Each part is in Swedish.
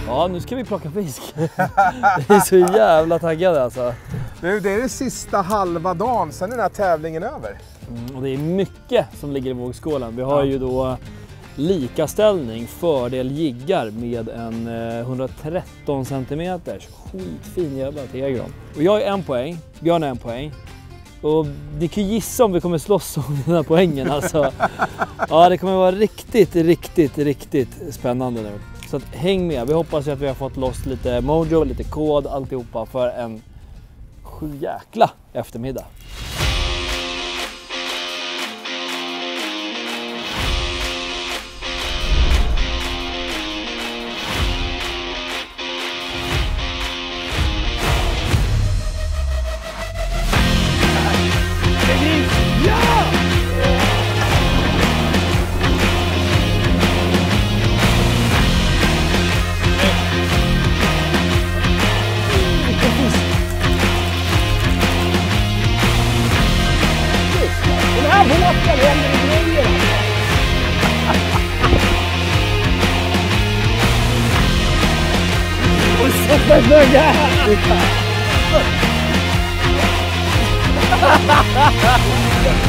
Ja, nu ska vi plocka fisk. Vi är så jävla taggade alltså. Det är den sista halva dagen, sen är den här tävlingen över. Och det är mycket som ligger i vågskålen. Vi har ju då likaställning fördel jiggar med en 113 cm. Skitfin jävla tegron. Och jag är 1 poäng, Björn är 1 poäng. Och ni kan ju gissa om vi kommer slåss om den här poängen alltså. Ja, det kommer vara riktigt spännande nu. Så att häng med, vi hoppas att vi har fått loss lite mojo, lite kod, alltihopa för en jäkla eftermiddag.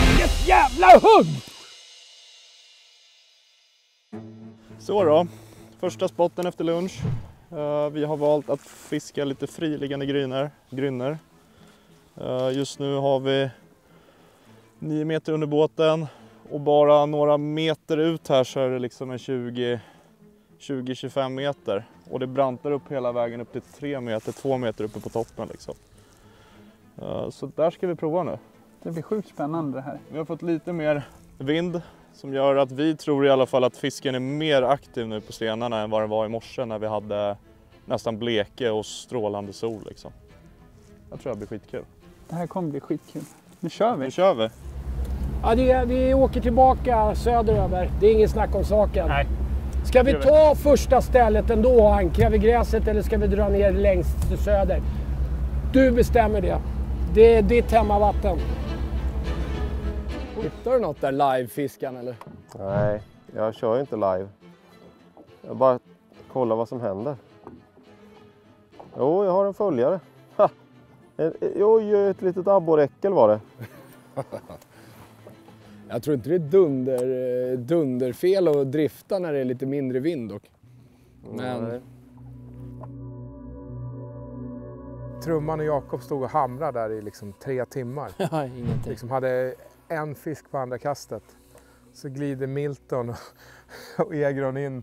Vilket jävla hugg! Så då, första spotten efter lunch. Vi har valt att fiska lite friliggande grynnor. Just nu har vi 9 meter under båten och bara några meter ut här så är det liksom en 20-25 meter. Och det brantar upp hela vägen upp till 3 meter, 2 meter uppe på toppen liksom. Så där ska vi prova nu. Det blir sjukt spännande det här. Vi har fått lite mer vind som gör att vi tror i alla fall att fisken är mer aktiv nu på stenarna än vad det var i morse när vi hade nästan bleke och strålande sol liksom. Jag tror det blir skitkul. Det här kommer bli skitkul. Nu kör vi. Nu kör vi. Ja, vi åker tillbaka söderöver. Det är ingen snack om saken. Nej. Ska vi ta första stället ändå och ankra vid gräset eller ska vi dra ner längst till söder? Du bestämmer det. Det är ditt hemmavatten. Hittar du något där live-fiskan eller? Nej, jag kör ju inte live. Jag bara kollar vad som händer. Jo, jag har en följare. Ha! Jo, ett litet abborräckel var det. Jag tror inte det är dunderfel att drifta när det är lite mindre vind dock. Men... Nej. Trumman och Jakob stod och hamrade där i liksom 3 timmar. Ja, ingenting. Liksom hade en fisk på andra kastet. Så glider Milton och Egron in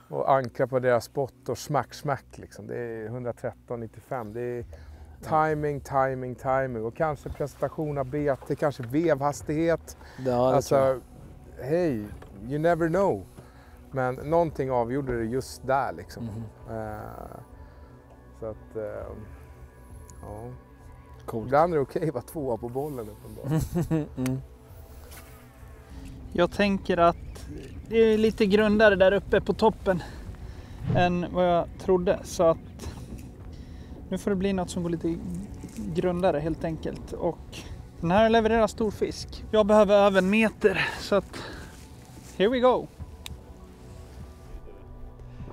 och ankrar på deras spot och smack liksom. Det är 113,95. Det är timing och kanske presentation av bete, kanske vevhastighet. Ja, alltså, hej, you never know. Men någonting avgjorde det just där liksom. Så att, ja. Coolt. Ibland är det okej att vara 2 på bollen uppenbarligen. Jag tänker att det är lite grundare där uppe på toppen än vad jag trodde. Så att nu får det bli något som går lite grundare helt enkelt. Och den här levererar stor fisk. Jag behöver över 1 meter så att here we go.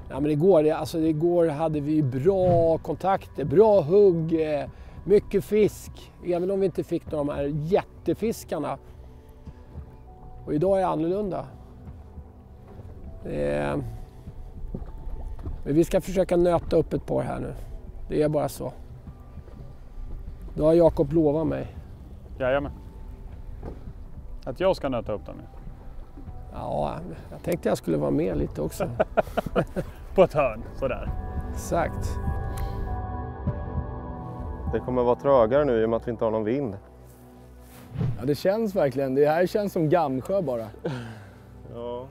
Ja, men igår hade vi bra kontakter, bra hugg, mycket fisk. Även om vi inte fick de här jättefiskarna. Och idag är det annorlunda. Men vi ska försöka nöta upp ett par här nu. Det är bara så. Då har Jakob lovat mig. Jajamän. Att jag ska nöta upp dem. Ja, jag tänkte jag skulle vara med lite också. På ett hörn, sådär. Exakt. Det kommer vara trögare nu i och med att vi inte har någon vind. Ja, det känns verkligen. Det här känns som Gamsjö bara. Ja.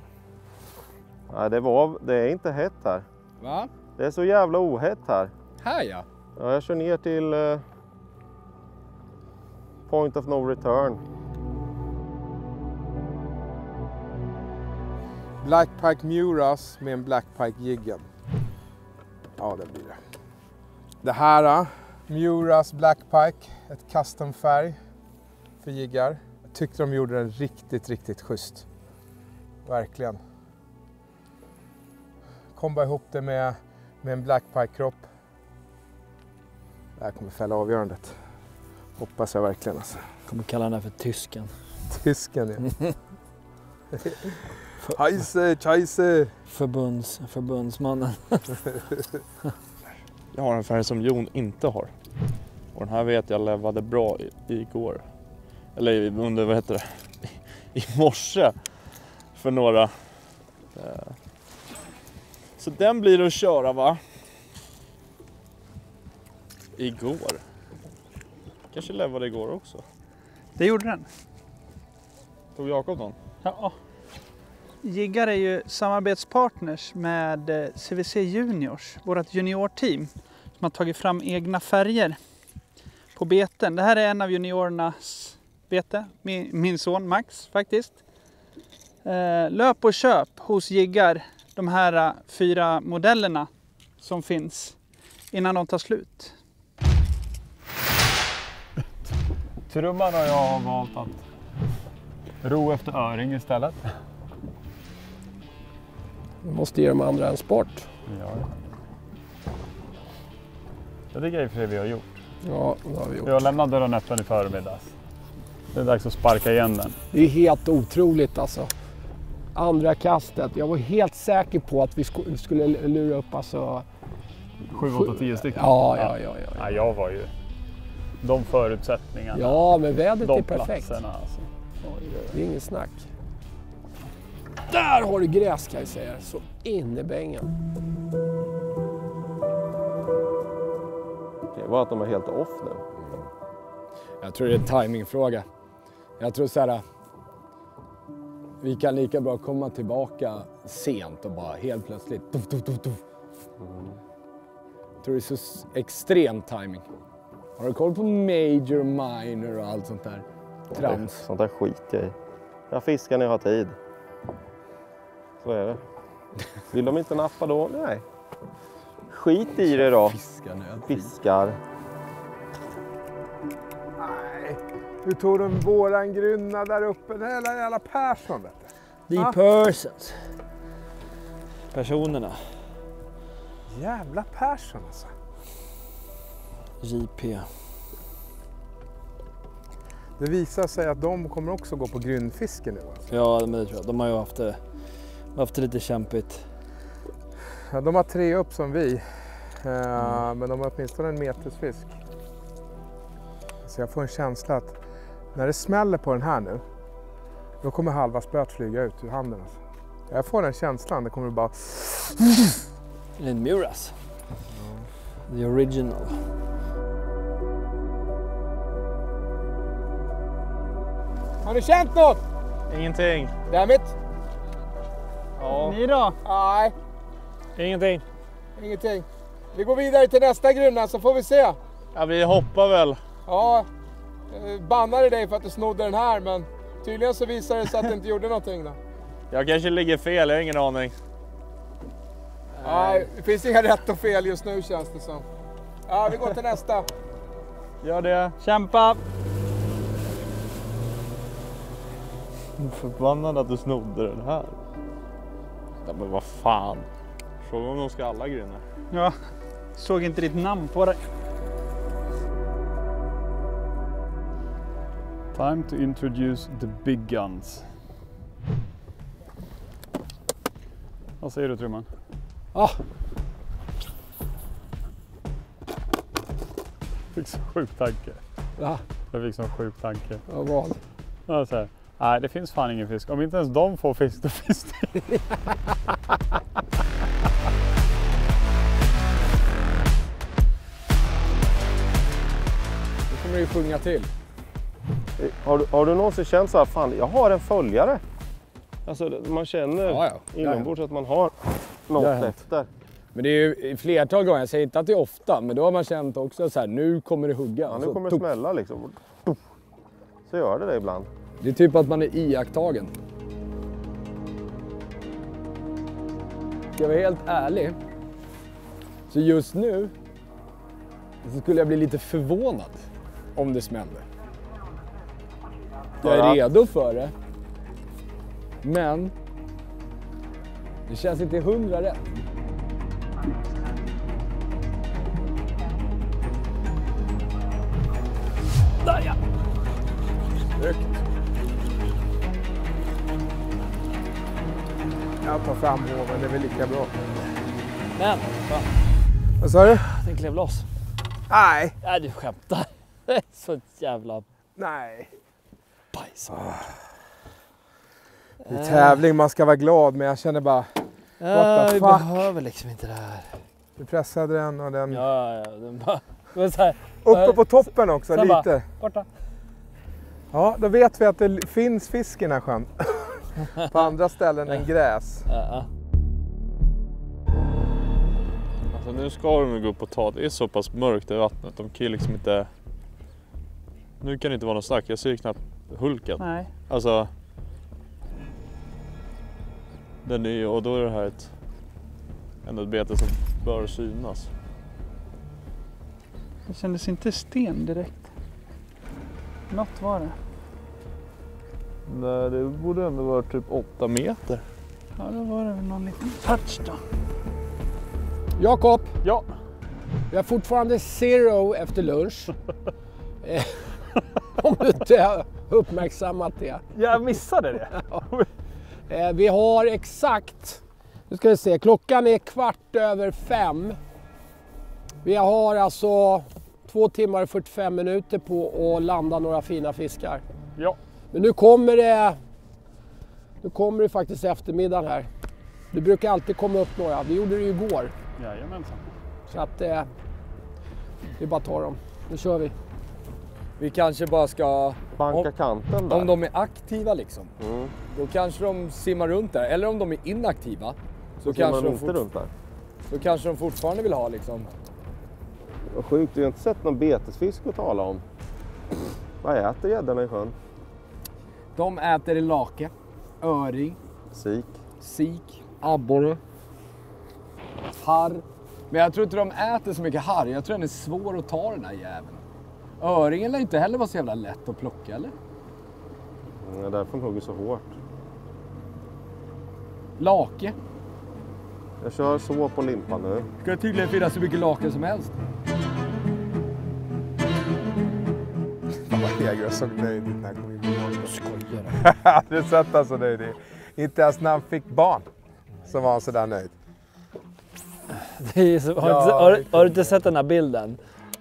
Nej, det är inte hett här. Va? Det är så jävla ohett här. Här ja. Ja, jag kör ner till point of no return. Blackpike Muras med en Blackpike jiggen. Ja, det blir det. Det här Muras Blackpike, ett custom-färg för jiggar. Jag tyckte de gjorde den riktigt schysst. Verkligen. Kom bara ihop det med med en Blackpike-kropp. Det här kommer fälla avgörandet. Hoppas jag verkligen alltså. Kommer kalla den här för tysken. Tysken ja. Scheisse, scheisse. Förbundsmannen. Jag har en färg som Jon inte har. Och den här vet jag levade bra igår. Eller under, vad heter det? I morse. För några. Så den blir att köra, va? Igår. Kanske levade igår också. Det gjorde den. Tog Jakob någon? Ja. Jiggar är ju samarbetspartners med CVC Juniors, vårt juniorteam, som har tagit fram egna färger på beten. Det här är en av juniorernas bete, min son Max faktiskt. Löp och köp hos Jiggar de här 4 modellerna som finns innan de tar slut. Trumman och jag har valt att ro efter öring istället. Vi måste ge de andra en sport. Ja. Det tycker jag i och för sig vi har gjort. Ja, det har vi gjort. Vi har lämnat dörren öppen i förmiddags. Det är dags att sparka igen den. Det är helt otroligt alltså. Andra kastet. Jag var helt säker på att vi skulle lura upp alltså... 7, 8, 10 stycken. Ja. Ja, jag var ju... De förutsättningarna. Ja, men vädret de är perfekt. Platserna, alltså. Det är ingen snack. Där har du gräs kan jag säga. Så in i bängen. Det var att de är helt off nu. Jag tror det är en timingfråga. Jag tror så här. Vi kan lika bra komma tillbaka sent och bara helt plötsligt. Tuff. Jag tror det är så extrem timing. Har du koll på major, minor och allt sånt där trams? Sånt där skit jag i. Jag fiskar när jag har tid. Så är det. Vill de inte nappa då? Nej. Skit i det då. Fiskar. Nej, hur tog de våran grunna där uppe? Den jävla Persson vet du. The persons. Personerna. Jävla Persson alltså. JP. Det visar sig att de kommer också gå på grundfiske nu alltså. Ja, men det tror jag. De har ju haft det lite kämpigt. Ja, de har 3 upp som vi. Men de har åtminstone en metersfisk. Så jag får en känsla att när det smäller på den här nu, då kommer halva spöet flyga ut ur handen. Alltså. Jag får den känslan, det kommer bara... En Muras. The original. Har ni känt något? Ingenting. Dammit? Ja. Ni då? Nej, Ingenting. ingenting. Vi går vidare till nästa grunna så får vi se. Ja, vi hoppar väl. Ja, bannade dig för att du snodde den här, men tydligen så visade det sig att det inte gjorde någonting då. Jag kanske ligger fel, jag har ingen aning. Nej, det finns inga rätt och fel just nu känns det som. Ja, vi går till nästa. Gör det. Kämpa! Förbannad att du snodde den här. Ja, men vad fan. Fråga om de ska alla grunna. Ja, såg inte ditt namn på det. Time to introduce the big guns. Vad säger du, Trumman? Ah, Fick så sjuk tanke. va? Jag fick så sjuk tanke. Ja, vad? Ja, så här. Nej, det finns fan ingen fisk. Om inte ens de får fisk, då finns det. Nu kommer det ju sjunga till. Har du någonsin känt så här, fan jag har en följare? Alltså man känner Ja. inombords att man har något Det har hänt. efter. Men det är ju i flertal gånger, jag säger inte att det är ofta, men då har man känt också så här, nu kommer det hugga. Ja, nu Så, kommer det tuff. smälla liksom. Så gör det ibland. Det är typ att man är iakttagen. Ska jag vara helt ärlig, så just nu så skulle jag bli lite förvånad om det smäller. Jag är redo för det, men det känns inte 100 rätt. Där ja! Snyggt. Jag tar fram hoven, det är väl lika bra. Men, fan, Vad sa du? den klev loss. Nej. Nej, du skämtar. Det är så jävla Nej. bajs. Det är tävling, man ska vara glad, men jag känner bara... What the Vi fuck? behöver liksom inte det här. Du pressade den och den... Ja, den bara... Det var så här, Uppe på toppen också, sen bara- lite. borta. Ja, då vet vi att det finns fisk i den här sjön. På andra ställen än gräs. Ja. Alltså nu ska de gå upp och ta. Det är så pass mörkt i vattnet. De kan ju liksom inte... Nu kan det inte vara någon snack. Jag ser ju knappt hulken. Nej. Alltså... Den är ju... Och då är det här ett bete som bör synas. Det kändes inte sten direkt. Något var det. Nej, det borde ändå vara typ 8 meter. Ja, då var det väl någon liten touch då. Jakob, Ja. vi har fortfarande 0 efter lunch. Om du inte har uppmärksammat det. Jag missade det. Vi har exakt, nu ska vi se, klockan är 5:15. Vi har alltså 2 timmar och 45 minuter på att landa några fina fiskar. Ja. Men nu kommer det faktiskt eftermiddagen här. Det brukar alltid komma upp några, det gjorde det ju igår. Jajamensan. Så att det är bara att ta dem. Nu kör vi. Vi kanske bara ska, Banka kanten där. Om de är aktiva liksom, Mm. då kanske de simmar runt där. Eller om de är inaktiva, så Simmar kanske de de, inte runt där. så kanske de fortfarande vill ha liksom. Vad sjukt, vi har inte sett någon betesfisk att tala om. Vad äter gäddorna i sjön? De äter lake, öring, Sik. sik, abborre, harr. Men jag tror inte de äter så mycket harr. Jag tror den är svår att ta, den här jäveln. Öringen lär inte heller vara så jävla lätt att plocka, eller? Det är därför de hugger så hårt. Lake. Jag kör så på limpan nu. Ska det tydligen finnas så mycket laken som helst. Fan vad Egor såg nöjd ut när han kom in på banan. Skojar du? Du sett han så nöjd ut. Inte ens när han fick barn så var han så där nöjd. Det är så, har du inte sett den här bilden?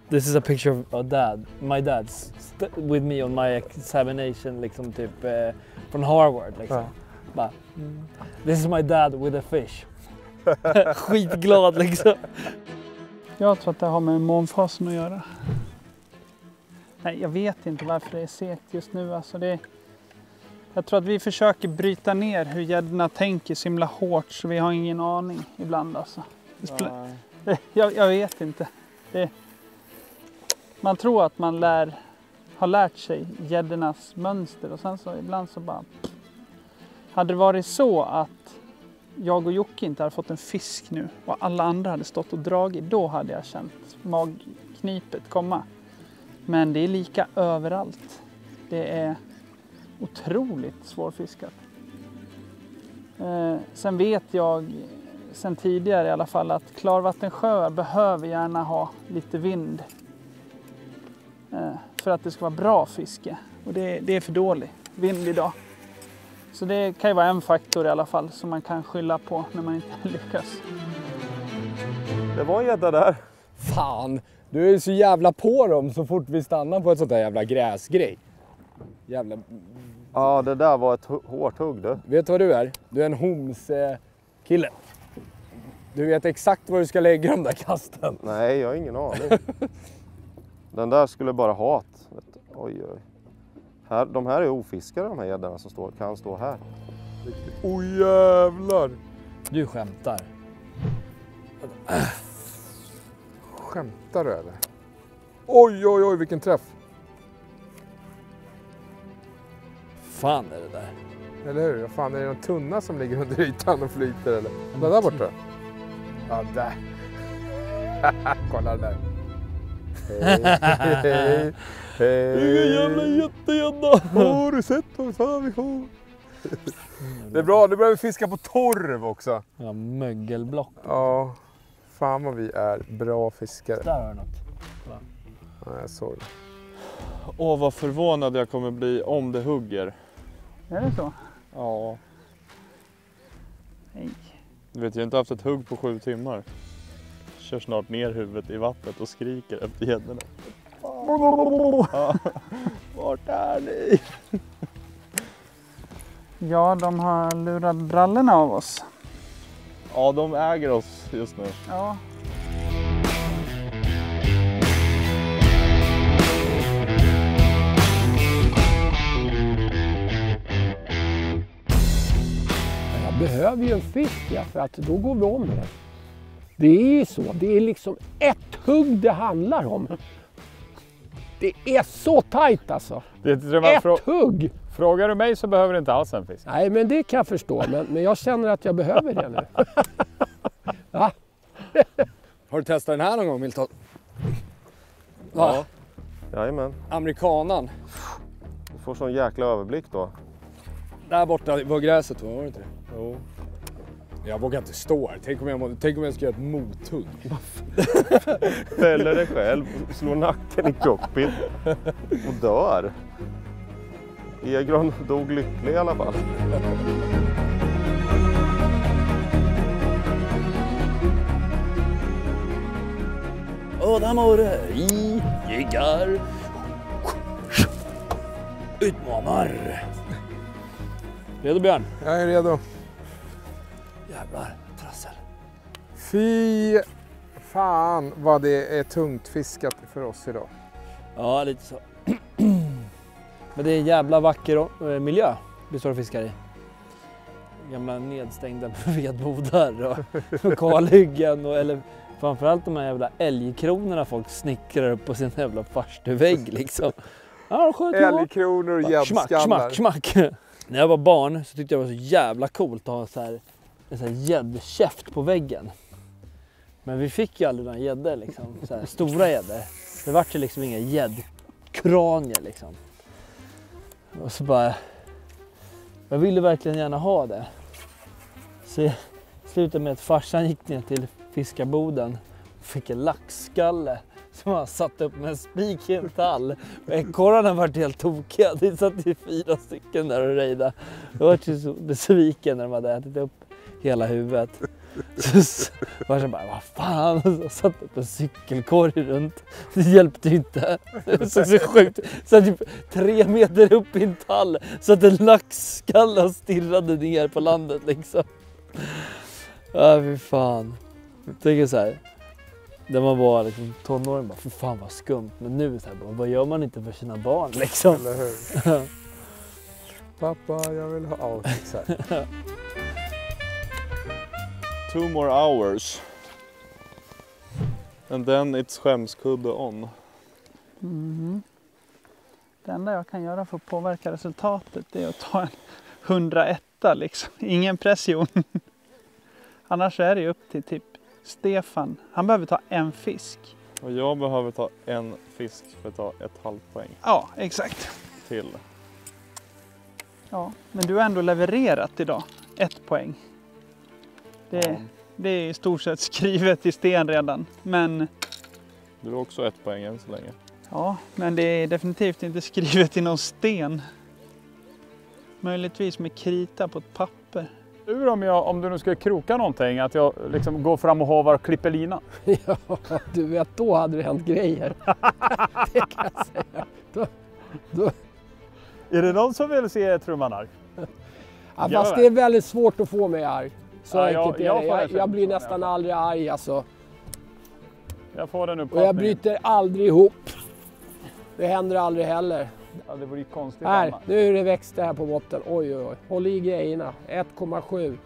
This is a picture of my dad's with me on my examination liksom typ från Harvard liksom. Ja. Bara, this is my dad with a fish. Skitglad liksom. Jag tror att det har med månfasen att göra. Nej, jag vet inte varför det är segt just nu. Alltså jag tror att vi försöker bryta ner hur gäddorna tänker så himla hårt så vi har ingen aning ibland. Alltså. Jag vet inte. Man tror att man har lärt sig gäddornas mönster och sen så ibland så bara... Hade det varit så att jag och Jocke inte hade fått en fisk nu och alla andra hade stått och dragit, då hade jag känt magknipet komma. Men det är lika överallt. Det är otroligt svårfiskat. Sen vet jag sen tidigare i alla fall att klarvattensjöar behöver gärna ha lite vind för att det ska vara bra fiske. Och det är för dålig vind idag. Så det kan ju vara en faktor i alla fall som man kan skylla på när man inte lyckas. Det var en gädda där. Fan, du är så jävla på dem så fort vi stannar på ett sånt där jävla gräsgrej. Jävla... Ja, det där var ett hårt hugg du. Vet du vad du är? Du är en homskille. Du vet exakt var du ska lägga de där kasten. Nej, jag har ingen aning. Den där skulle bara ha ett. Oj, oj. De här är ofiskade, de här gäddorna som kan stå här. Oj jävlar! Du skämtar. Skämtar du eller? Oj oj oj vilken träff! Fan är det där? Eller hur? Vad fan är det någon tunna som ligger under ytan och flyter eller? Den där borta? Ja där! Kolla där! Hej hej hej! Vilken jävla jättegädda! Har du sett vad fan vi får? Det är bra, nu börjar vi fiska på torv också. Ja, mögelblock. Ja, fan vad vi är bra fiskare. Där har du något. Ja, jag såg det. Åh, vad förvånad jag kommer bli om det hugger. Är det så? Ja. Nej. Du vet, jag har inte haft ett hugg på 7 timmar. Kör snart ner huvudet i vattnet och skriker efter gäddorna. Ja. Vart är ni? Ja, de har lurat brallorna av oss. Ja, de äger oss just nu. Ja. Jag behöver ju en fisk, ja, för att då går vi om det. Det är ju så. Det är liksom ett hugg det handlar om. Det är så tajt alltså. Ett hugg! Frågar du mig så behöver du inte alls en fisk. Nej, men det kan jag förstå. Men jag känner att jag behöver det nu. Ja. Har du testat den här någon gång, Milton? Ja. Jajamän. Amerikanan. Du får sån jäkla överblick då. Där borta var gräset, var det inte det? Jo. Jag vågar inte stå här. Tänk om jag ska göra ett mothugg. Fäller dig själv, slår nacken i cockpit och dör. Egron dog lycklig i alla fall. Adamore i jiggar. Utmanar. Redo, Björn? Jag är redo. Jävlar, trassel. Fy fan vad det är tungt fiskat för oss idag. Ja, lite så. Men det är en jävla vacker miljö vi står och fiskar i. Gamla nedstängda vedbodar och kalhyggen eller framförallt de här jävla älgkronorna folk snickrar upp på sin jävla farstuvägg liksom. Ja, Älgkronor och gäddskallar. Smack, smack, smack. När jag var barn så tyckte jag det var så jävla coolt att ha så här, en sån här gäddkäft på väggen. Men vi fick ju aldrig några gäddor liksom, så här, stora gäddor. Det vart ju liksom inga gäddkranier liksom. Och så bara, jag ville verkligen gärna ha det. Så jag slutade med att farsan gick ner till fiskarboden och fick en laxskalle som han satt upp med en spik i en tall. Och ekorrarna var helt tokiga. Det satt ju 4 stycken där och rejda. Jag var ju så besviken när de hade ätit upp hela huvudet. Så var jag bara, vad fan? Så satt upp en cykelkorg runt. Det hjälpte ju inte. Så sjukt. Så typ 3 meter upp i en tall. Så att en laxskalle stirrade ner på landet liksom. Ja, fy fan. Jag tänker så här. När man var liksom tonåring, bara, för fan vad skumt. Men nu så här, bara, vad gör man inte för sina barn liksom? Eller hur? Pappa, jag vill ha... Ja, exakt. 2 more hours. And then it's skämskudde on. Mm. Det enda jag kan göra för att påverka resultatet är att ta en 101 liksom. Ingen pression. Annars är det upp till typ Stefan. Han behöver ta en fisk. Och jag behöver ta en fisk för att ta 1,5 poäng Ja, exakt. till. Ja, men du har ändå levererat idag. 1 poäng. Det är i stort sett skrivet i sten redan. Men Du har också 1 poäng än så länge. ja, men det är definitivt inte skrivet i någon sten. Möjligtvis med krita på ett papper. Hur om du nu ska kroka någonting, att jag liksom går fram och hovar och klipper lina? Ja, du vet, då hade det hänt grejer. Det kan jag säga. Då. Är det någon som vill se trummanark? Ja, fast det är väldigt svårt att få mig arg. Så Ja, enkelt är det. Jag blir nästan aldrig arg alltså. Jag får den Och jag uppfattningen. bryter aldrig ihop. Det händer aldrig heller. Ja, det blir konstigt Här, annars. nu är det växter här på botten. Oj, oj, oj. Håll i grejerna. 1,7.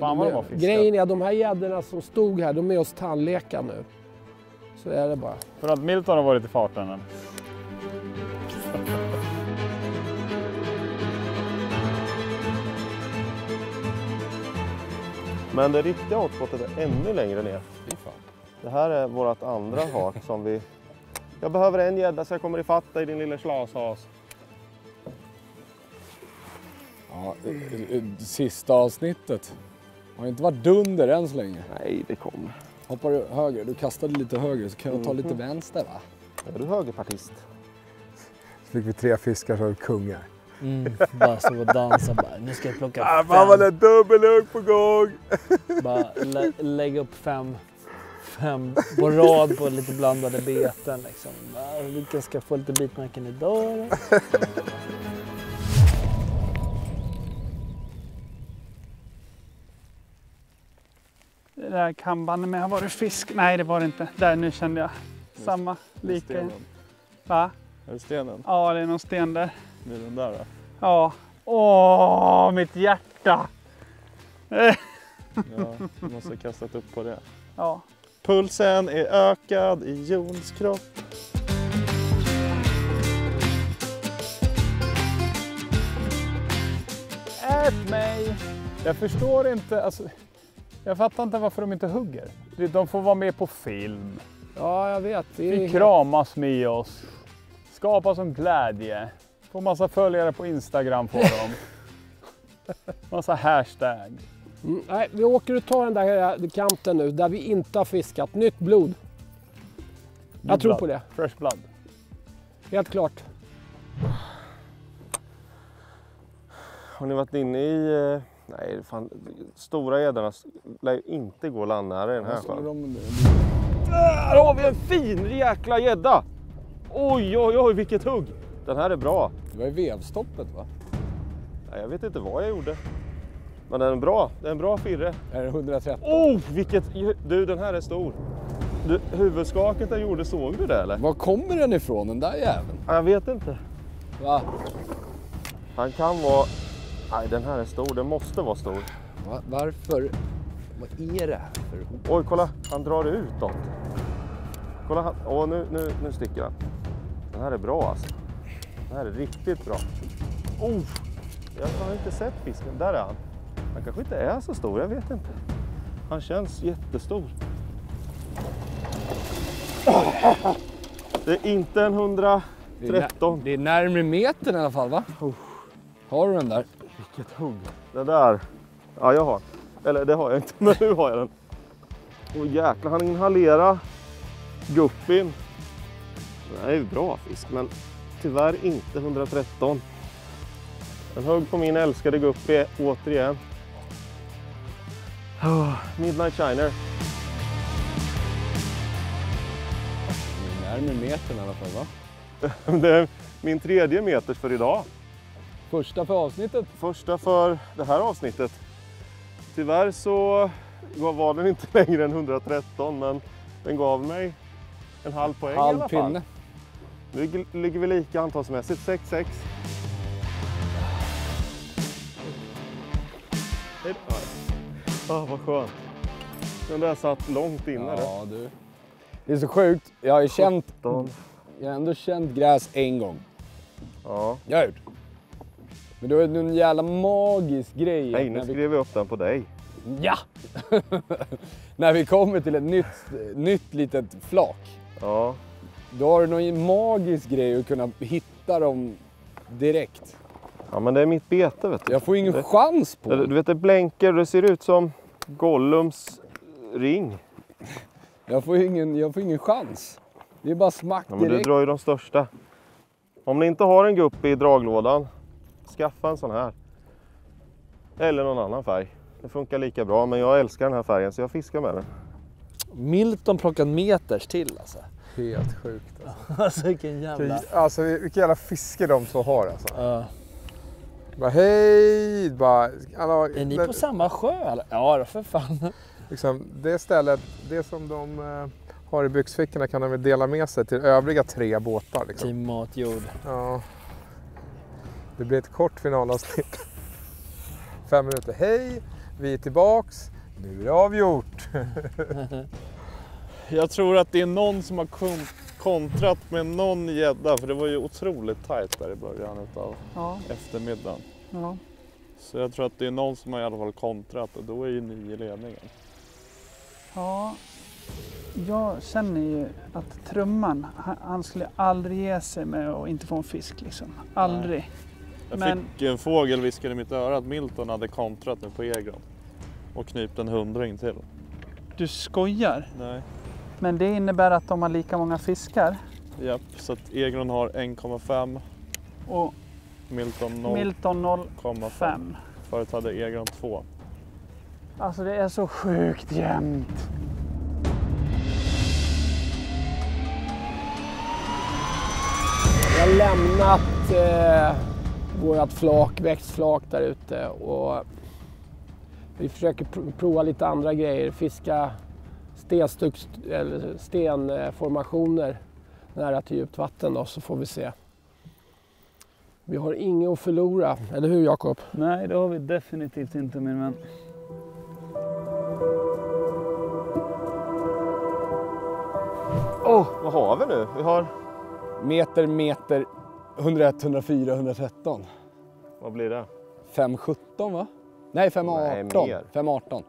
Fan vad de var fiskat. Grejen är, de här gäddorna som stod här, de är hos tandläkaren nu. Så är det bara. För att Milton har varit i farten än. Men det riktiga hotspottet är ännu längre ner. Det här är vårt andra hak som vi... Jag behöver en gädda så jag kommer ifatt dig, din lilla slashas. Ja, sista avsnittet. Har inte varit dunder än så länge. Nej, det kommer. Hoppar du höger? Du kastade lite höger så kan jag ta lite vänster va? Är du högerpartist? fick vi 3 fiskar så var vi kungar. Bara stå och dansa bara. Nu ska jag plocka 5. Man var en dubbelhugg på gång. Bara lägga upp 5 på rad på lite blandade beten liksom. Vilka ska få lite bitmärken idag? Det där kan banne med ha varit fisk. Nej, det var det inte. Där, nu kände jag. Samma, lika. Stenen. Va? Är det stenen? Ja, det är någon sten där. Med den där då? Ja. Åh, mitt hjärta! Ja, du måste ha kastat upp på det. Ja. Pulsen är ökad i Jons kropp. Ät mig! Jag förstår inte, alltså, jag fattar inte varför de inte hugger. De får vara med på film. Ja, jag vet. Vi kramas med oss. Skapa som glädje. Få massa följare på Instagram på dem. Massa hashtag. Nej, vi åker och tar den där kanten nu där vi inte har fiskat. Nytt blod. Jag tror på det. Fresh blood. Helt klart. Har ni varit inne i... Nej, fan, stora gäddorna lär inte gå landnära i den här sjön. Där har vi en fin jäkla gädda! Oj, oj, oj, vilket hugg! Den här är bra. Det var ju vevstoppet va? Nej, jag vet inte vad jag gjorde. Men den är bra. Det är en bra firre. Är det 113? Oh, vilket... Du, den här är stor. Du, huvudskaket jag gjorde, såg du det eller? Var kommer den ifrån, den där jäveln? Jag vet inte. Va? Han kan vara... Nej, den här är stor. Den måste vara stor. Varför? Vad är det här för... Oj, kolla. Han drar utåt. Kolla, han... Åh, nu sticker han. Den här är bra alltså. Den här är riktigt bra. Oh, jag har inte sett fisken. Där är han. Han kanske inte är så stor, jag vet inte. Han känns jättestor. Det är inte en 113. Det är närmare metern i alla fall va? Har du den där? Vilket hugg. Det där. Ja, jag har. Eller det har jag inte, men nu har jag den. Åh jäklar, han inhalerar guppin. Det är ju bra fisk, men tyvärr inte 113. En hugg på min älskade guppy återigen. Midnight Shiner. Det är närmare metern i alla fall va? Det är min 3:e meters för idag. Första för avsnittet? Första för det här avsnittet. Tyvärr så var den inte längre än 113, men den gav mig en halv poäng i alla fall. Pinne. Nu ligger vi lika antalsmässigt, 6-6. Vad skönt. Den där satt långt inne. Ja, du. Det är så sjukt. Jag har ändå känt gräs en gång. Ja. Jag har gjort. Men det var en jävla magisk grej. Nej, nu skrev vi upp den på dig. Ja! När vi kommer till ett nytt litet flak. Ja. Då har du någon magisk grej att kunna hitta dem direkt. Ja, men det är mitt bete, vet du. Jag får ingen chans på det. Du vet, det blänker, det ser ut som Gollums ring. Jag får ingen chans. Det är bara smack Ja, men direkt. du drar ju de största. Om ni inte har en guppy i draglådan, skaffa en sån här. Eller någon annan färg. Det funkar lika bra, men jag älskar den här färgen så jag fiskar med den. Milton plockar meters till alltså. Helt sjukt alltså. Alltså vilken jävla... Alltså vilka jävla fiske de två har alltså. Ja. Bara hej! Bara, alltså, Är ni på samma sjö eller? Ja då, för fan. liksom, det stället, det som de har i byxfickorna kan de väl dela med sig till övriga 3 båtar. Liksom. Team Matjord. Ja. Det blir ett kort finalavsnitt. 5 minuter. Hej! Vi är tillbaks. Nu är det avgjort. Jag tror att det är någon som har kontrat med någon gädda, för det var ju otroligt tajt där i början av eftermiddagen. Ja. Så jag tror att det är någon som har i alla fall kontrat och då är ju ni i ledningen. Ja, jag känner ju att Trumman, han skulle aldrig ge sig med att inte få en fisk liksom. Aldrig. Jag fick en fågel viskade i mitt öra att Milton hade kontrat nu på Egron och knypt en 100 till. Du skojar? Nej. Men det innebär att de har lika många fiskar? Japp, så att Egron har 1,5 och Milton 0,5. Förut hade Egron 2. Alltså det är så sjukt jämnt. Vi har lämnat vårt flak, växtflak där ute och vi försöker prova lite andra grejer. Fiska stenformationer nära till djupt vatten då, så får vi se. Vi har inget att förlora, eller hur Jakob? Nej, det har vi definitivt inte, min vän. Vad har vi nu? Vi har... Meter, 101, 104, 113. Vad blir det? 5,17 va? Nej, 5,18. mer. 5,18.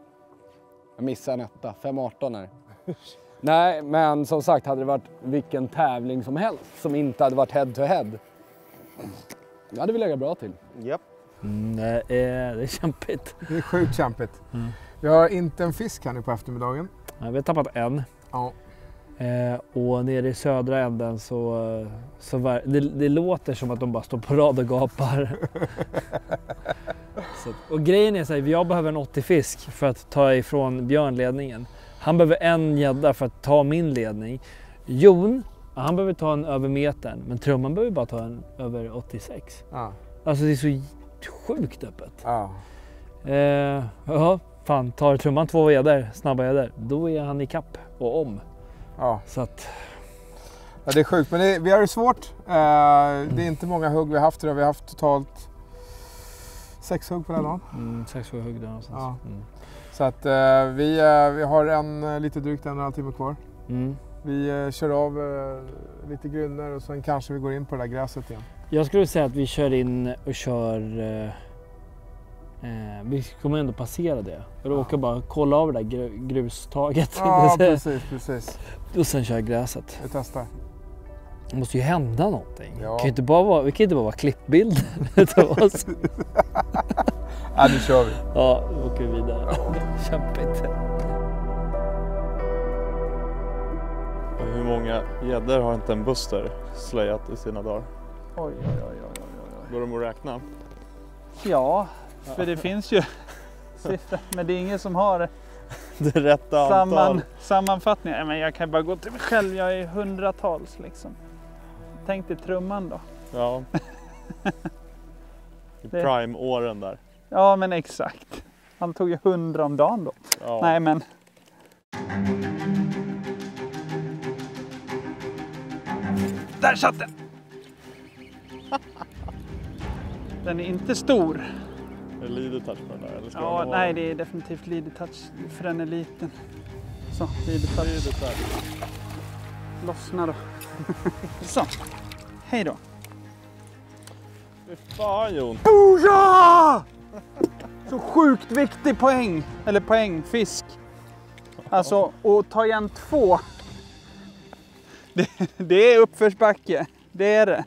Jag missade en etta. 5,18 är det. Nej, men som sagt, hade det varit vilken tävling som helst som inte hade varit head to head, då hade vi legat bra till. Japp. Det är kämpigt. Det är sjukt kämpigt. Vi har inte en fisk här nu på eftermiddagen. Ja, vi har tappat en. Ja. Och nere i södra änden det låter som att de bara står på rad och gapar. Och grejen är så här, jag behöver en 80-fisk för att ta ifrån Björn ledningen. Han behöver en gädda för att ta min ledning. Jon, han behöver ta en över metern, men Trumman behöver bara ta en över 86. Ja. Alltså det är så sjukt öppet. Ja. Ja, fan, tar Trumman 2 gäddor, snabba gäddor, då är han i kapp och om. Ja. Så att... Ja, det är sjukt, men vi har det svårt. Det är inte många hugg vi har haft idag. Vi har haft totalt 6 hugg på den här dagen. 6-7 hugg där någonstans. Ja. Så att vi har lite drygt 1,5 timme kvar. Vi kör av lite grynner och sen kanske vi går in på det där gräset igen. Jag skulle säga att vi kör in och kör... vi kommer ändå passera det. Jag råkar bara kolla av det där grustaget. Ja, precis. Och sen kör gräset. Vi testar. Det måste ju hända någonting. Ja. Vi kan inte bara vara klippbilder utav oss. Ja, nu kör vi. Ja, då åker vi vidare. Kämpigt. Hur många gäddor har inte en Buster slöjat i sina dagar? Oj. Går de att räkna? Ja, för det finns ju siffror, men det är ingen som har Det rätta antal. sammanfattningar. Men jag kan bara gå till mig själv, jag är hundratals liksom. Tänk dig Trumman då. Ja. I prime-åren där. Ja, men exakt. Han tog ju 100 om dagen då. Ja. Nej, men... Där satt den! Den är inte stor. Är det leader touch på den där? Eller ska Ja, den nej, det är definitivt leader touch för den är liten. Så, leader touch. Lossna då. Så, hej då. Fy fan, Jon. Oh, ja! Så sjukt viktig poäng. Eller poängfisk. Alltså, att ta igen 2. Det är uppförsbacke. Det är det.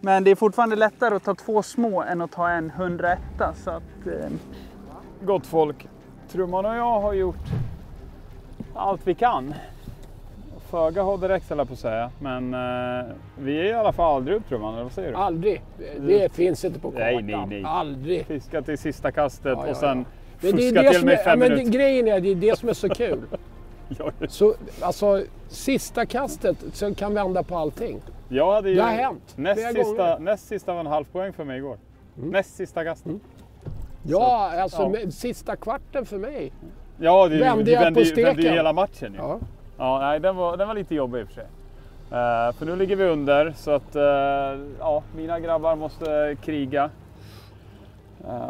Men det är fortfarande lättare att ta 2 små än att ta en 101. Så att... Gott folk, Trumman och jag har gjort allt vi kan. Föga har direkt, eller på att säga. Men vi är i alla fall aldrig upp, Trumman, eller vad säger du? Aldrig. Det finns inte på kartan. Nej. Aldrig. Fiska till sista kastet Ja. och sen Men det är fuska det till som mig 5 men minuter. grejen är, det är det som är så kul. Ja, Så, alltså, sista kastet så kan vända på allting. jag hade ju Det har hänt flera näst sista var en halv poäng för mig igår. Näst sista kastet. Ja, alltså ja. med sista kvarten för mig. Ja, det Vände jag vände på ju steken. hela matchen ju. Ja. Ja, nej, den var lite jobbig i och för sig. För nu ligger vi under så att ja, mina grabbar måste kriga.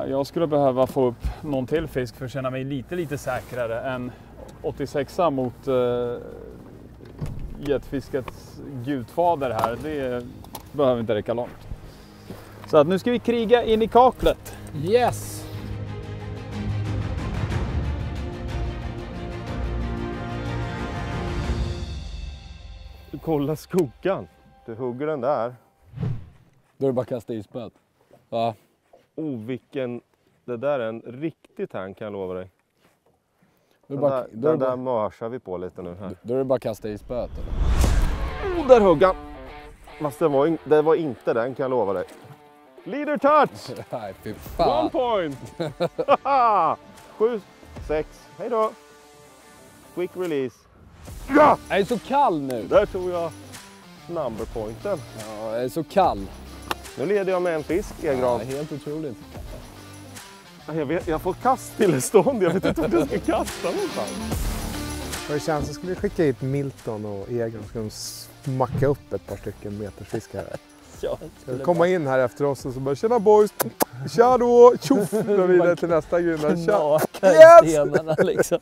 Jag skulle behöva få upp någon till fisk för att känna mig lite säkrare än 86 mot getfiskets gudfader här. Det behöver inte räcka långt. Så att nu ska vi kriga in i kaklet. Yes! Kolla skuggan. Du hugger den där. Då är det bara att kasta i spöet. Ja. Vilken... Det där är en riktig tank, kan jag lova dig. Då är Den det där, bara, den där mörsar vi på lite nu här. då är det bara att kasta i spöet. Eller? Där hugg han. Fast det var inte den, kan jag lova dig. Leader touch! Nej, fy fan. 1 point! 7, 6, hej då! Quick release. Ja! Jag är så kall nu. Där tog jag number pointen. Ja, jag är så kall. Nu leder jag med en fisk, Ja, Egran. helt otroligt. Jag får kaststillestånd, jag vet inte vart jag ska kasta någonstans. Vad det känns så skulle vi skicka hit Milton och Egon så ska de smacka upp ett par stycken metersfiskare. Ja, Komma in här efter oss och så bara tjena boys, tja då, tjoff, då vidare till nästa grunda. Knaka i Yes! stenarna liksom.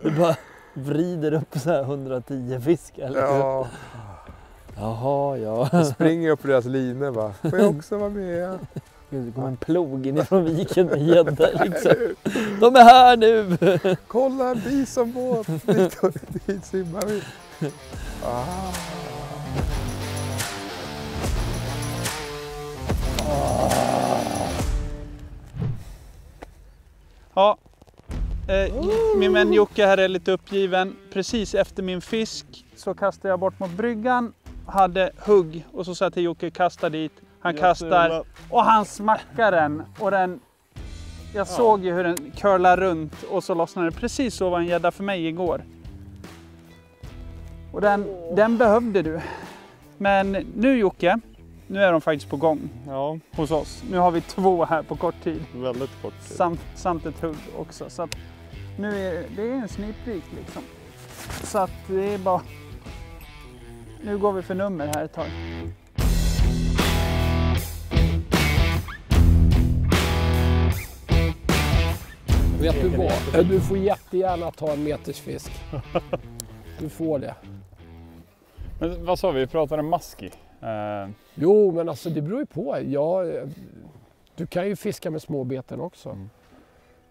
Du bara vrider upp så här 110 fiskar. Liksom. Ja, Jaha, ja. jag springer upp på deras linor bara, får jag också vara med? Det kommer en plog inifrån viken med gäddor liksom. De är här nu! Kolla en bisonbåt, dit simmar vi. Ja, min vän Jocke här är lite uppgiven. Precis efter min fisk så kastade jag bort mot bryggan, hade hugg och så sa jag till Jocke kasta dit. Han kastar och han smackar den och den, jag såg ju hur den curlar runt och så lossnade det. Precis så var en gädda för mig igår. Och den behövde du. Men nu Jocke, nu är de faktiskt på gång hos oss. Nu har vi 2 här på kort tid. Väldigt kort tid. Samt ett hugg också. Så att nu är det en sniprik liksom. Så att det är bara... Nu går vi för nummer här ett tag. Vet du vad? Du får jättegärna ta en metersfisk. Du får det. Men vad sa vi? Vi pratade om maski. Jo, men alltså det beror ju på. Ja, du kan ju fiska med småbeten också.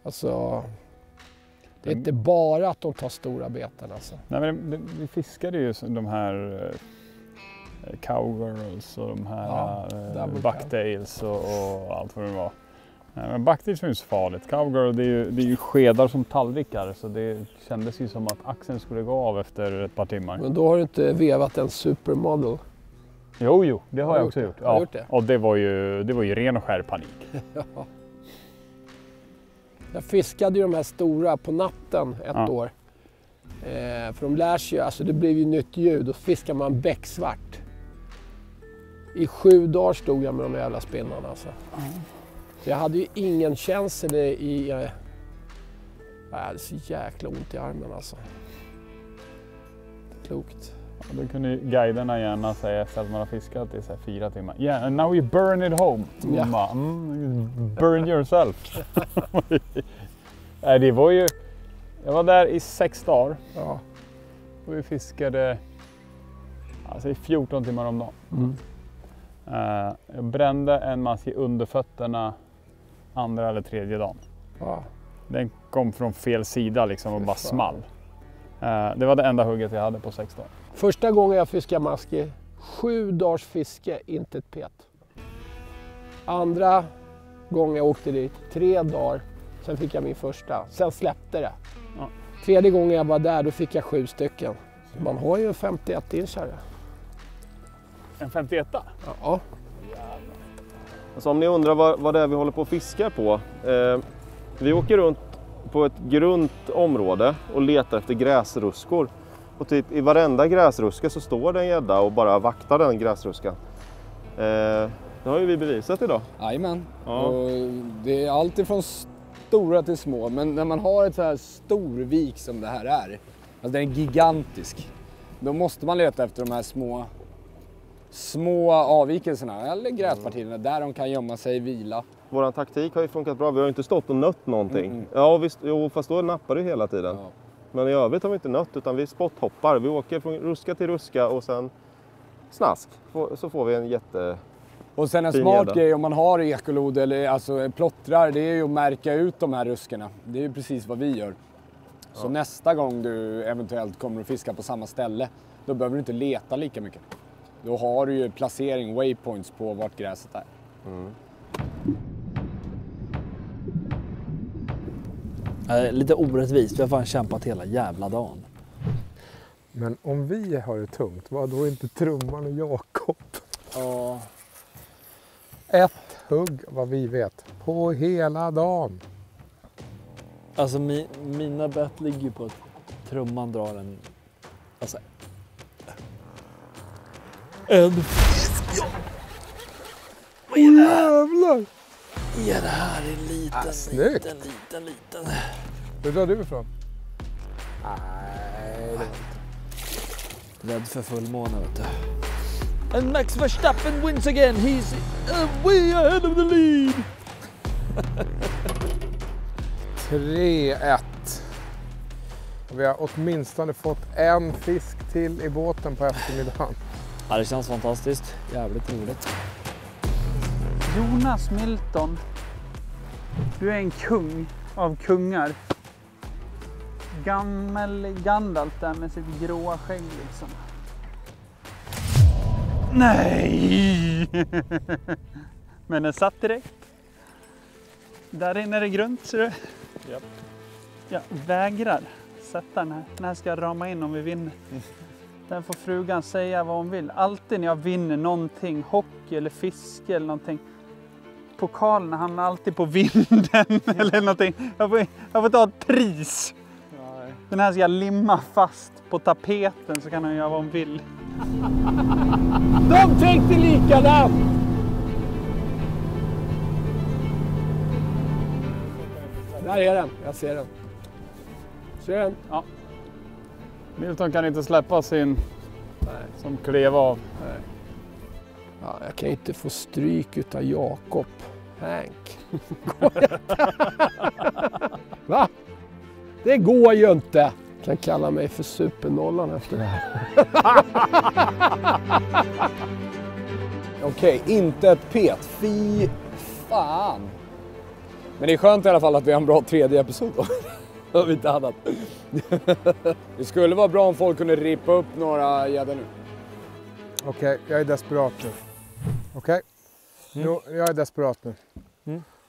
Alltså, det är inte bara att de tar stora beten alltså. Nej, men vi fiskade ju de här cowgirls och de här bucktails och allt vad det var. Men bucktails är ju så farligt. Cowgirl det är ju skedar som tallrikar så det kändes ju som att axeln skulle gå av efter ett par timmar. Men då har du inte vevat en supermodel. Jo, det har jag också gjort. Har du gjort det? Och det var ju ren och skär panik. Ja. Jag fiskade ju de här stora på natten ett år. För de lär sig ju, alltså det blev ju nytt ljud och fiskar man bäcksvart. I 7 dagar stod jag med de jävla spinnarna alltså. Så jag hade ju ingen känsla i... Jag hade så jäkla ont i armen alltså. Klokt. Ja, då kunde guiderna gärna säga efter att man har fiskat i så här 4 timmar. Yeah, and now you burn it home. Ja. Burn yourself. Nej, det var ju... Jag var där i 6 dagar. Ja. Och vi fiskade alltså i 14 timmar om dagen. Jag brände en mask under fötterna andra eller tredje dagen. Ja. Den kom från fel sida liksom och bara small. Det var det enda hugget jag hade på 6 dagar. Första gången jag fiskade maski, 7 dagars fiske, inte ett pet. Andra gången jag åkte dit, 3 dagar, sen fick jag min första. Sen släppte det. Ja. Tredje gången jag var där, då fick jag 7 stycken. Så man har ju en 51-inchare. En 51? Ja. Så om ni undrar vad det är vi håller på att fiska på. Vi åker runt på ett grunt område och letar efter gräsruskor. Och typ i varenda gräsruska så står det en gädda och bara vaktar den gräsruskan. Det har ju vi bevisat idag. Jajamän. Ja. Och det är allt ifrån stora till små. Men när man har ett så här stor vik som det här är, alltså den är gigantisk, då måste man leta efter de här små avvikelserna eller gräspartierna där de kan gömma sig, vila. Vår taktik har ju funkat bra. Vi har ju inte stått och nött någonting. Ja, visst, fast då nappar det hela tiden. Ja. Men i övrigt har vi inte nött utan vi spotthoppar. Vi åker från ruska till ruska och sen snask. Så får vi en jätte... Och sen en fin smart gädda. grej om man har ekolod eller alltså plottrar, det är ju att märka ut de här ruskorna. Det är ju precis vad vi gör. Så nästa gång du eventuellt kommer att fiska på samma ställe, då behöver du inte leta lika mycket. Då har du ju placering, waypoints på vart gräset är. Lite orättvist, vi har fan kämpat hela jävla dagen. Men om vi har det tungt, vad då inte Trumman och Jakob? Ja. 1, hugg vad vi vet på hela dagen. Alltså mina bett ligger ju på att trumman drar en... Alltså... En fisk, ja! Vad är det här? Jävlar! Är det här en liten, snyggt. liten. Hur drar du ifrån? Nej, det var inte. Rädd för fullmåne, vet du. And Max Verstappen wins again. He's way ahead of the lead. 3-1. Vi har åtminstone fått en fisk till i båten på eftermiddagen. Ja, det känns fantastiskt. Jävligt roligt. Jonas Milton, du är en kung av kungar. Gammel Gandalf där med sitt gråa skägg liksom. Nej! Men den satt direkt. Där inne är det grunt, ser du? Japp. Jag vägrar sätta den här. Den här ska jag rama in om vi vinner. Där får frugan säga vad hon vill. Alltid när jag vinner någonting, hockey eller fiske eller någonting. Pokalen hamnar alltid på vinden eller någonting. Jag får ta ett pris. Nej. Den här ska jag limma fast på tapeten så kan hon göra vad hon vill. De tänkte likadant! Där är den, jag ser den. Ser den? Ja. Milton kan inte släppa sin som klev av. Nej. Ja, jag kan inte få stryk utav Jakob. Hank. Va? Det går ju inte. Jag kan kalla mig för supernollan efter det här. Okej, inte ett pet. Fy fan. Men det är skönt i alla fall att vi har en bra tredje episod då. Om inte annat. Det skulle vara bra om folk kunde rippa upp några gäddor nu. Okej, jag är desperat nu. Okej? Jag är desperat nu.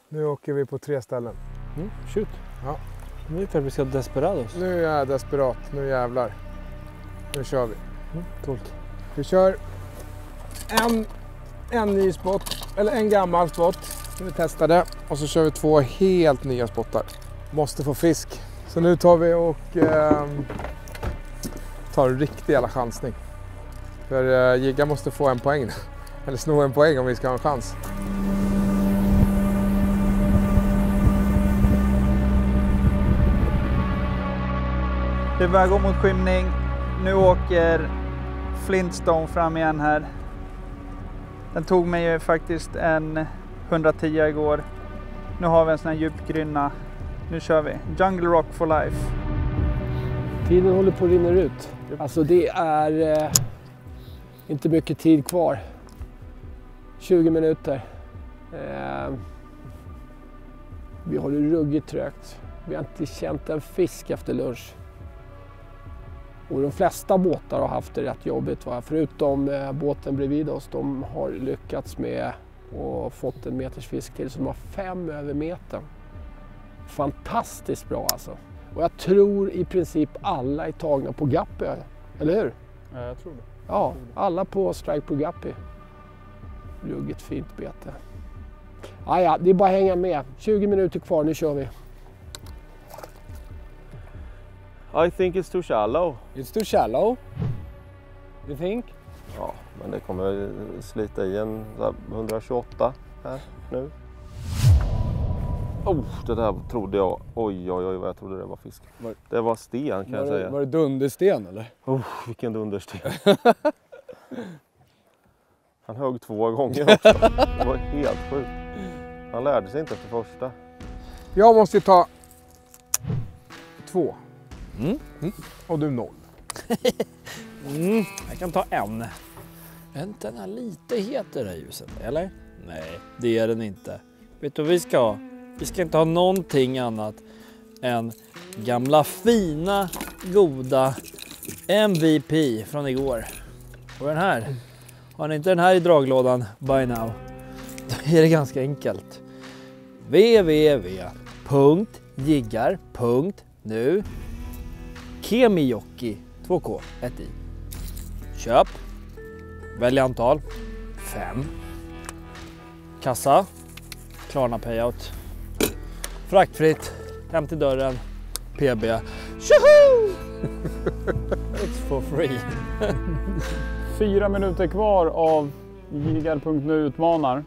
Nu åker vi på 3 ställen. Shoot. Ja. Nu är det klart vi ska ha Desperados. Nu är jag desperat. Nu jävlar. Nu kör vi. Coolt. Vi kör en ny spot, eller en gammal spot som vi testade. Och så kör vi 2 helt nya spottar. Måste få fisk. Så nu tar vi och tar en riktig jävla chansning. För Jigga måste få en poäng. Eller sno en poäng om vi ska ha en chans. Det börjar gå mot skymning. Nu åker Flintstone fram igen här. Den tog mig ju faktiskt en 110 igår. Nu har vi en sån här djupgrynna. Nu kör vi. Jungle Rock for life. Tiden håller på att rinna ut. Alltså det är inte mycket tid kvar. 20 minuter. Vi har det ruggigt trögt. Vi har inte känt en fisk efter lunch. Och de flesta båtar har haft det rätt jobbigt. Va? Förutom båten bredvid oss. De har lyckats med och fått en meters fisk till. Så de har 5 över metern. Fantastiskt bra alltså. Och jag tror i princip alla är tagna på Guppy. Eller hur? Ja, jag tror det. Ja, alla på strike på Guppy. Ruggigt fint bete. Ja, det är bara att hänga med. 20 minuter kvar, nu kör vi. I think it's too shallow. It's too shallow. You think? Ja, men det kommer slita i en 128 här nu. Det där trodde jag. Oj, vad jag trodde det var fisk. Det var sten kan jag säga. Var det dundersten eller? Vilken dundersten. Han högg 2 gånger också. Det var helt sjukt. Han lärde sig inte efter första. Jag måste ta 2. Och du 0. Jag kan ta en. Är inte den här lite het i det här ljuset, eller? Nej, det är den inte. Vet du vad vi ska ha? Vi ska inte ha någonting annat än gamla goda MVP från igår. Och den här. Har ni inte den här i draglådan by now, då är det ganska enkelt. www.jiggar.nu Kemijoki 2K 1 i. Köp. Välj antal 5. Kassa Klarna Payout. Fraktfritt, hem till dörren, PB. Tjoho! It's for free. 4 minuter kvar av Jiggar.nu utmanar.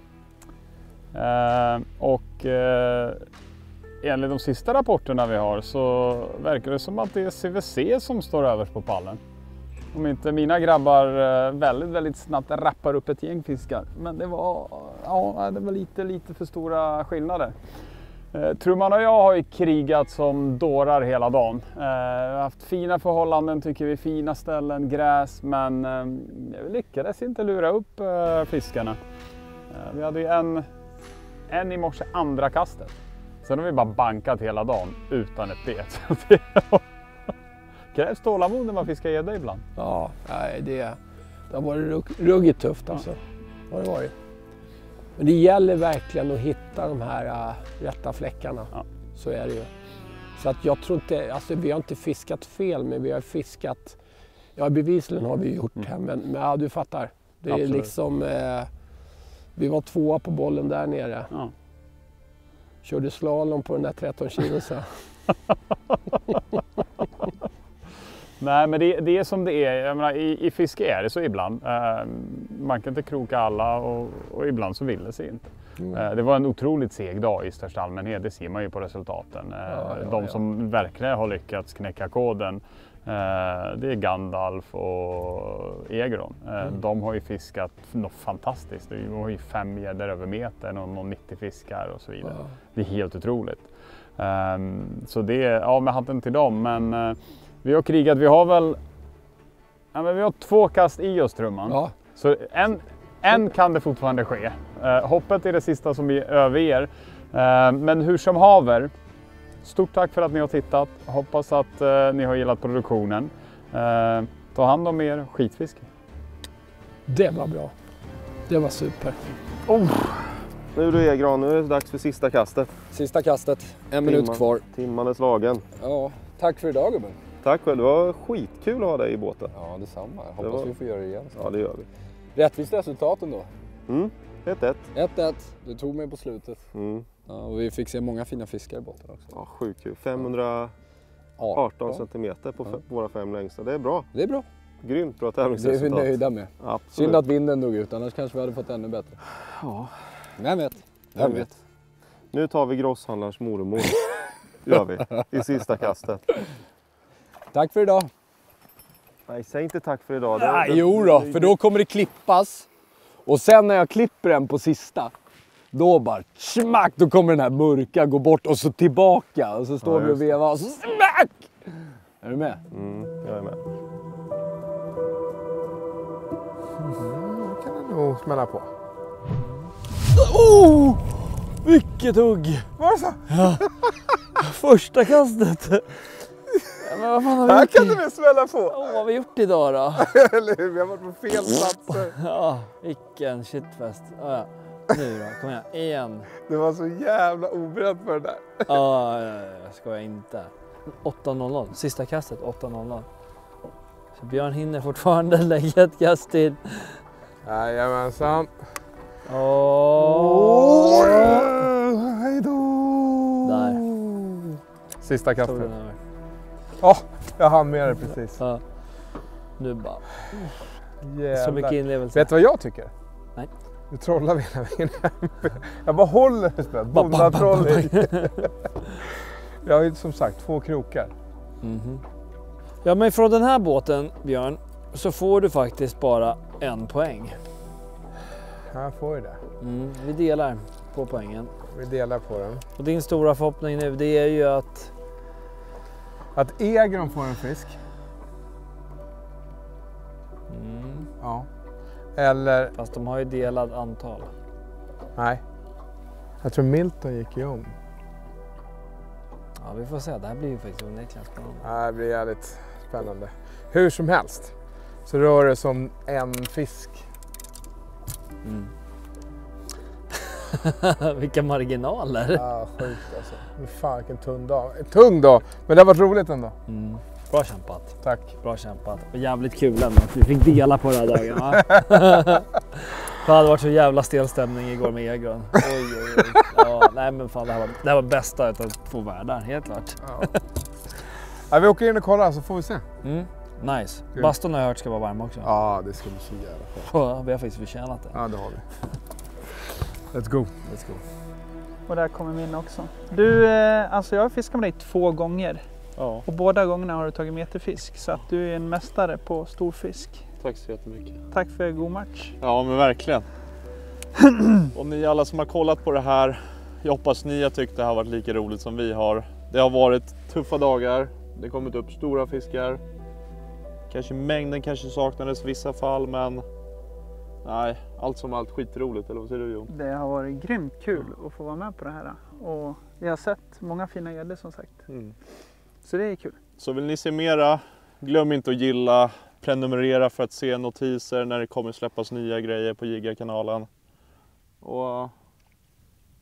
Enligt de sista rapporterna vi har så verkar det som att det är CVC som står överst på pallen. Om inte mina grabbar väldigt snabbt rappar upp ett gäng fiskar. Men det var lite för stora skillnader. Trumman och jag har ju krigat som dårar hela dagen. Vi har haft fina förhållanden, tycker vi, fina ställen, gräs, men vi lyckades inte lura upp fiskarna. Vi hade ju en i morse andra kastet. Sen har vi bara bankat hela dagen utan ett bet. Det krävs tålamod när man fiskar gädda ibland. Ja, nej, det har varit ruggigt tufft alltså. Har det varit. Men det gäller verkligen att hitta de här rätta fläckarna. Ja. Så är det ju. Så att jag tror inte, alltså vi har inte fiskat fel, men vi har fiskat, ja bevisligen har vi gjort det, men ja, du fattar. Det är absolut. Liksom, vi var 2 på bollen där nere. Ja. Körde slalom på den där 13 kilo så. Nej, men det är som det är. Jag menar, i fiske är det så ibland. Man kan inte kroka alla och ibland så vill det sig inte. Det var en otroligt seg dag i största allmänhet. Det ser man ju på resultaten. De som verkligen har lyckats knäcka koden, det är Gandalf och Egron. De har ju fiskat något fantastiskt. De har ju 5 gäddor över metern och 90 fiskar och så vidare. Det är helt otroligt. Så det är, ja, med hatten till dem. Men vi har krigat, vi har väl, ja, men vi har 2 kast i oss, Trumman. Ja. Så en kan det fortfarande ske. Hoppet är det sista som vi överger. Men hur som haver, stort tack för att ni har tittat. Hoppas att ni har gillat produktionen. Ta hand om er skitfiske. Det var bra. Det var super. Nu du Egron, nu är det dags för sista kastet. Sista kastet, 1 minut kvar. Timman är slagen. Ja, tack för idag gubben. Tack själv, det var skitkul att ha dig i båten. Ja, detsamma. Hoppas vi får göra det igen. Så. Ja, det gör vi. Rättvist resultat ändå. 1-1. 1-1. Du tog mig på slutet. Ja, och vi fick se många fina fiskar i båten också. Ja, sjukt kul. 518 centimeter på våra 5 längsta. Det är bra. Det är bra. Grymt bra tävlingsresultat. Det är vi nöjda med. Absolut. Synd att vinden dog ut, annars kanske vi hade fått ännu bättre. Ja. Vem vet? Vem vet? Nu tar vi grosshandlarens mormor. Gör vi. I sista kastet. Tack för idag. Nej, säg inte tack för idag. Jo då, för då kommer det klippas. Och sen när jag klipper den på sista, då bara smack, då kommer den här mörka gå bort och så tillbaka. Och så står vi och vevar och så smack! Är du med? Jag är med. Kan jag nog smälla på. Vilket hugg! Var det så? Ja. Första kastet. Men vad fan har vi här gjort? Kan du väl smälla på? Vad har vi gjort idag då? Eller hur? Vi har varit på fel platser. Ja, vilken shitfest. Ja. Nu då, kom igen. 1. Det var så jävla oberedd för det där. Ja, ska jag inte. 8.00, sista kastet 8.00. Så Björn hinner fortfarande lägga ett kast till. Jajamensan. Hej då! Där. Sista kastet. Jag hann med det precis. Ja. Nu bara... Jävlar. Så mycket inlevelse. Vet du vad jag tycker? Nej. Nu trollar vi hela vägen. Jag bara håller det spelet. Bondatrolling. Jag har ju som sagt 2 krokar. Ja, men från den här båten, Björn, så får du faktiskt bara 1 poäng. Jag får ju det. Vi delar på poängen. Vi delar på den. Och din stora förhoppning nu, det är ju att Egron får en fisk. Ja. Eller... Fast de har ju delad antal. Nej. Jag tror Milton gick ju om. Ja, vi får se. Det här blir ju faktiskt onekligen spännande. Det blir jävligt spännande. Hur som helst så rör det sig om en fisk. Vilka marginaler. Ja, sjukt alltså. Men fan vilken tung dag. Tung dag, men det har varit roligt ändå. Bra kämpat. Tack. Bra kämpat. Och jävligt kul ändå att vi fick dela på den här dagen. Det hade varit så jävla stel stämning igår med Egon. Oj. Ja, nej men fan, det här var bästa utav 2 världar, helt klart. Ja. Ja, vi åker in och kollar så får vi se. Nice. Bastun har jag hört ska vara varm också. Ja, det ska bli så jävla skönt. Ja, vi har faktiskt förtjänat det. Ja, det har vi. Let's go. Och där kommer min också. Du, alltså jag har fiskat med dig 2 gånger. Ja, Och båda gångerna har du tagit meterfisk. Så att du är en mästare på storfisk. tack så jättemycket. Tack för en god match. Ja, men verkligen. Och ni alla som har kollat på det här, jag hoppas ni har tyckt det har varit lika roligt som vi har. Det har varit tuffa dagar, det har kommit upp stora fiskar. Kanske mängden kanske saknades i vissa fall, men nej, allt som allt skitroligt, eller vad säger du Jon? Det har varit grymt kul att få vara med på det här. Och vi har sett många fina gäddor som sagt. Så det är kul. Så vill ni se mera, glöm inte att gilla, prenumerera för att se notiser när det kommer släppas nya grejer på Jiggarkanalen.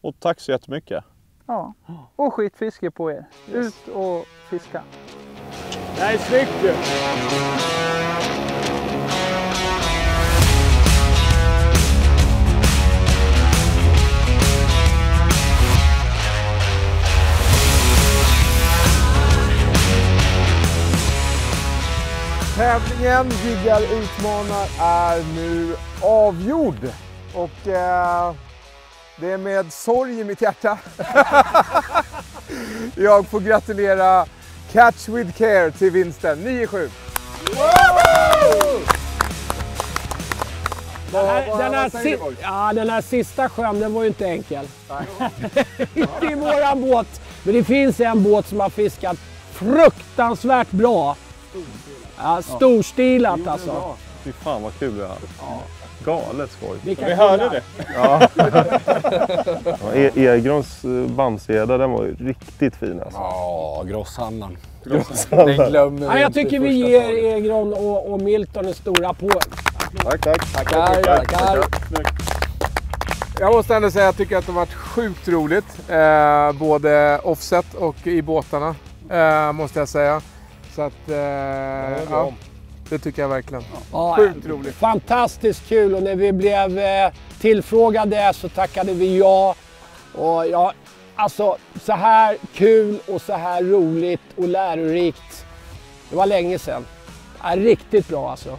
Och tack så jättemycket. Ja, och skitfiske på er. Ut och fiska. Nej, snyggt ju! Tävlingen Jiggar utmanar är nu avgjord. Och det är med sorg i mitt hjärta. Jag får gratulera Catch with Care till vinsten 9-7. Den här sista sjön, den var ju inte enkel. Inte i våran båt. Men det finns en båt som har fiskat fruktansvärt bra. Ja, storstilat alltså. Fy fan vad kul det här. Ja. Galet skoj. Vi hörde det. Ja. Egrons bamsgädda, den var ju riktigt fin alltså. Ja, grosshandlaren. Den glömmer ja, jag tycker vi ger Egron och Milton en stora på. Tackar. Jag måste ändå säga att jag tycker att det har varit sjukt roligt. Både offset och i båtarna. Måste jag säga. Så att, ja, det tycker jag verkligen. Ja, sjukt roligt. Fantastiskt kul, och när vi blev tillfrågade så tackade vi ja. Och ja, alltså så här kul och så här roligt och lärorikt. Det var länge sedan. Ja, riktigt bra alltså.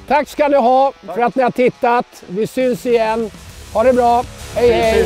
Tack ska ni ha för att ni har tittat. Vi syns igen. Ha det bra. Hej hej!